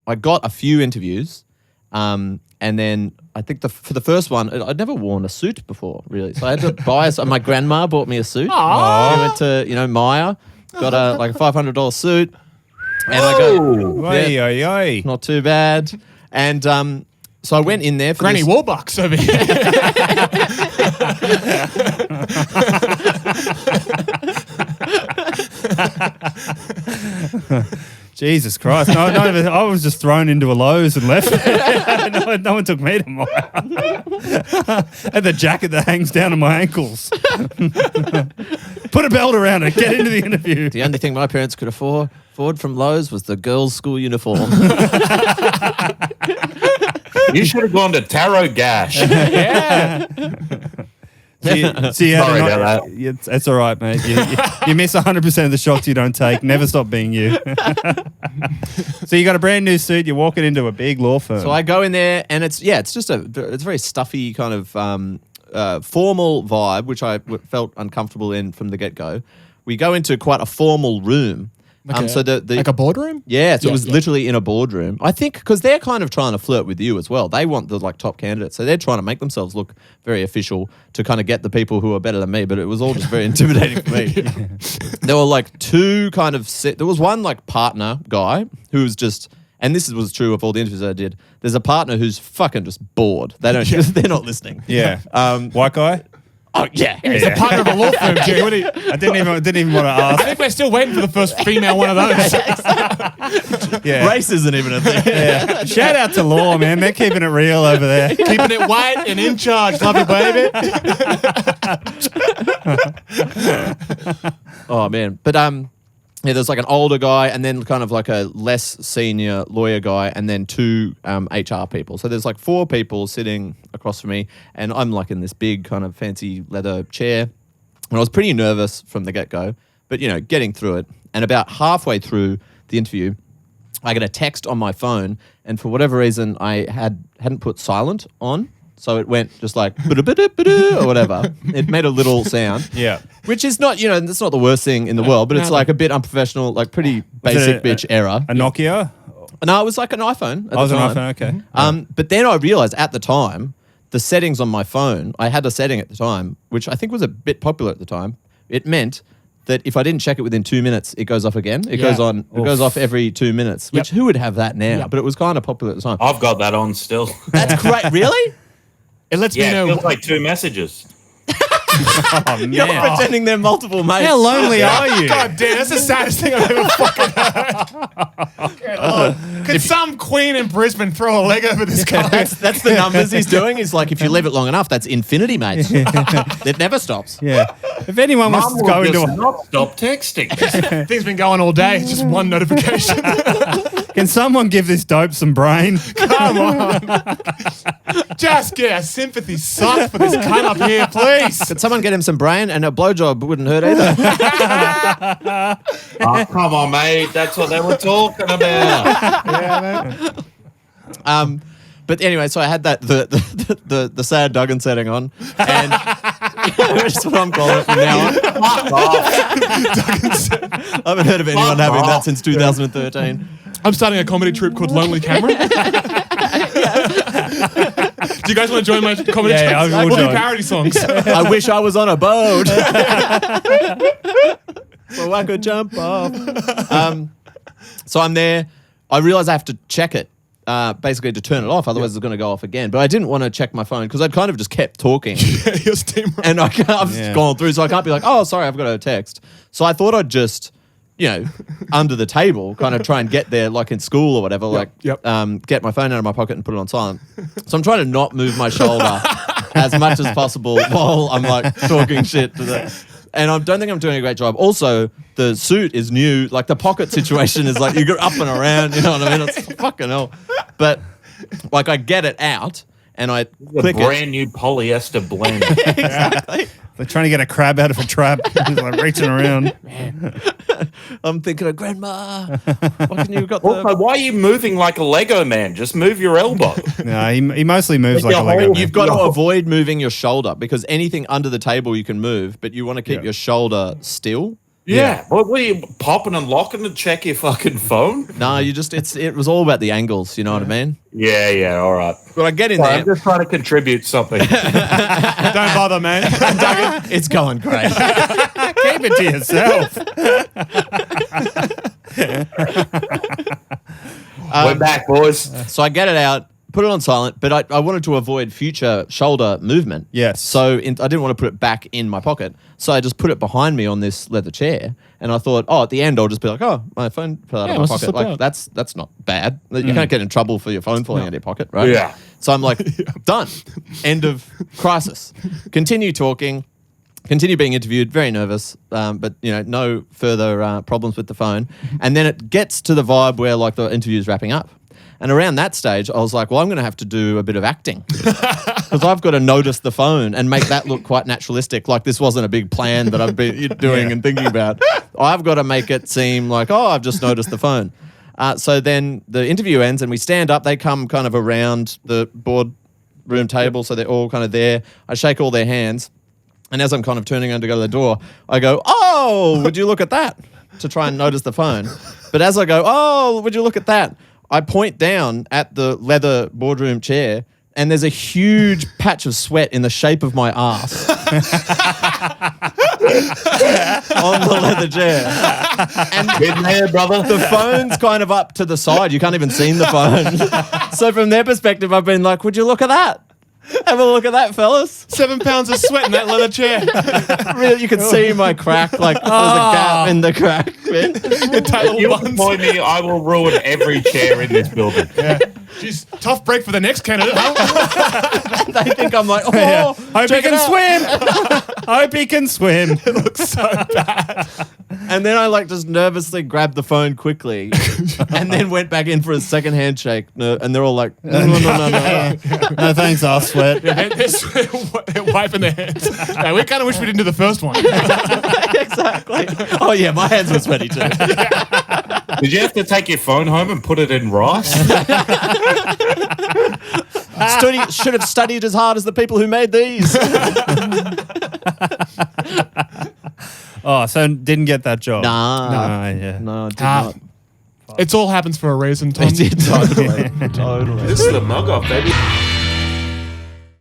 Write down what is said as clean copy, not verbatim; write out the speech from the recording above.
I got a few interviews, and then I think for the first one, I'd never worn a suit before, really. So I had to buy. My grandma bought me a suit. Aww. We went to Maya, got a $500 suit, and I go, not too bad. And so I went in there for Granny Warbucks over here. Jesus Christ. No, I was just thrown into a Lowe's and left. no one took me to Maya. And the jacket that hangs down to my ankles. Put a belt around it. Get into the interview. The only thing my parents could afford from Lowe's was the girls' school uniform. You should have gone to Tarot Gash. Yeah. Sorry about that. It's all right, mate. You miss 100% of the shots you don't take. Never stop being you. So you got a brand new suit. You're walking into a big law firm. So I go in there, and it's just a very stuffy kind of formal vibe, which I felt uncomfortable in from the get-go. We go into quite a formal room. Like a boardroom? Yeah, so it was literally in a boardroom. I think because they're kind of trying to flirt with you as well. They want the top candidates. So they're trying to make themselves look very official to kind of get the people who are better than me, but it was all just very intimidating for me. There were two kind of there was one partner guy who was just, and this was true of all the interviews I did. There's a partner who's fucking just bored. They don't they're not listening. Yeah. White guy? Oh yeah. He's a partner of a law firm, Jerry. What are you? I didn't even want to ask. I think we're still waiting for the first female one of those. Yeah. Race isn't even a thing. Yeah. Shout out to law, man. They're keeping it real over there. Keeping it white and in charge. Love you, baby. Oh man. But there's an older guy and then kind of a less senior lawyer guy and then two HR people. So there's 4 people sitting across from me and I'm in this big kind of fancy leather chair. And I was pretty nervous from the get-go, but getting through it. And about halfway through the interview, I get a text on my phone and for whatever reason I hadn't put silent on. So it went just or whatever. It made a little sound. Yeah. Which is not, that's not the worst thing in the world, but it's a bit unprofessional, pretty basic bitch error. A Nokia? No, it was an iPhone at the time. It was an iPhone, okay. But then I realized at the time, the settings on my phone, I had a setting at the time, which I think was a bit popular at the time. It meant that if I didn't check it within 2 minutes, it goes off again. It goes off every 2 minutes, which who would have that now? Yep. But it was kind of popular at the time. I've got that on still. That's great. Really? It lets me It know. feels like 2 messages. Oh, man. You're pretending they're multiple mates. How lonely are you? God damn, that's the saddest thing I've ever fucking heard. Could some queen in Brisbane throw a leg over this guy? That's the numbers he's doing. He's if you leave it long enough, that's infinity, mate. It never stops. Yeah. If anyone wants to go into not stop texting. Thing's been going all day. It's just one notification. Can someone give this dope some brain? Come on. Just get a sympathy suck for this cunt up here, please. Could someone get him some brain and a blowjob wouldn't hurt either? Oh, come on, mate. That's what they were talking about. Yeah, man. But anyway, so I had that the sad Duggan setting on, and that's what I'm calling it from now on. I haven't heard of anyone having that since 2013. I'm starting a comedy troupe called Lonely Cameron. Do you guys want to join my comedy troupe? Yeah, we'll do parody songs. I wish I was on a boat. So I could jump off. So I'm there. I realize I have to check it, basically to turn it off. Otherwise, it's going to go off again. But I didn't want to check my phone because I'd kind of just kept talking. Your steam And I've just gone through, so I can't be oh, sorry, I've got a text. So I thought I'd just, under the table, kind of try and get there like in school or whatever, get my phone out of my pocket and put it on silent. So I'm trying to not move my shoulder as much as possible while I'm talking shit to the... And I don't think I'm doing a great job. Also, the suit is new. The pocket situation is you go up and around. You know what I mean? It's fucking hell. But I get it out and I click it. Brand new polyester blend. Exactly. They're trying to get a crab out of a trap. He's reaching around. I'm thinking of Grandma. Why can you got Also, why are you moving like a Lego man? Just move your elbow. No, he mostly moves like a Lego man. You've got to avoid moving your shoulder because anything under the table you can move, but you want to keep your shoulder still. Yeah. What are you popping and locking to check your fucking phone? No, it was all about the angles. You know what I mean? Yeah. All right. But I get in Sorry, there. I'm just trying to contribute something. Don't bother, man. It's going great. Keep it to yourself. We're back, boys. So I get it out, put it on silent, but I wanted to avoid future shoulder movement. Yes. So I didn't want to put it back in my pocket. So I just put it behind me on this leather chair. And I thought, at the end, I'll just be like, my phone fell out of my must have pocket. slipped Like, out. that's not bad. You can't get in trouble for your phone falling out of your pocket, right? Yeah. So I'm like, done. End of crisis. Continue talking. Continue being interviewed, very nervous, but no further problems with the phone. And then it gets to the vibe where like the interview's wrapping up. And around that stage, I was like, well, I'm going to have to do a bit of acting because I've got to notice the phone and make that look quite naturalistic. Like this wasn't a big plan that I've been doing and thinking about. I've got to make it seem like, I've just noticed the phone. So then the interview ends and we stand up. They come kind of around the boardroom table. So they're all kind of there. I shake all their hands. And as I'm kind of turning around to go to the door, I go, would you look at that? To try and notice the phone. But as I go, would you look at that? I point down at the leather boardroom chair and there's a huge patch of sweat in the shape of my ass on the leather chair. And Getting there, brother. the phone's kind of up to the side. You can't even see the phone. So from their perspective, I've been like, would you look at that? Have a look at that, fellas. 7 pounds of sweat in that leather chair. Really, you can see my crack. Like there's a gap in the crack bit. If you employ me, I will ruin every chair in this building. Jeez, tough break for the next candidate, huh? They think I'm like, Hope he check it can out. swim. Hope he can swim. And then I like just nervously grabbed the phone quickly and then went back in for a second handshake. And they're all like, no. No thanks, I'll sweat. They're wiping their hands. Yeah, we kind of wish we didn't do the first one. Exactly. Oh, yeah, my hands were sweaty too. Did you have to take your phone home and put it in rice? Should have studied as hard as the people who made these. So didn't get that job. Nah. Yeah. No, I did Ah. not. It all happens for a reason, Tom. It did totally. This is the mug off, baby.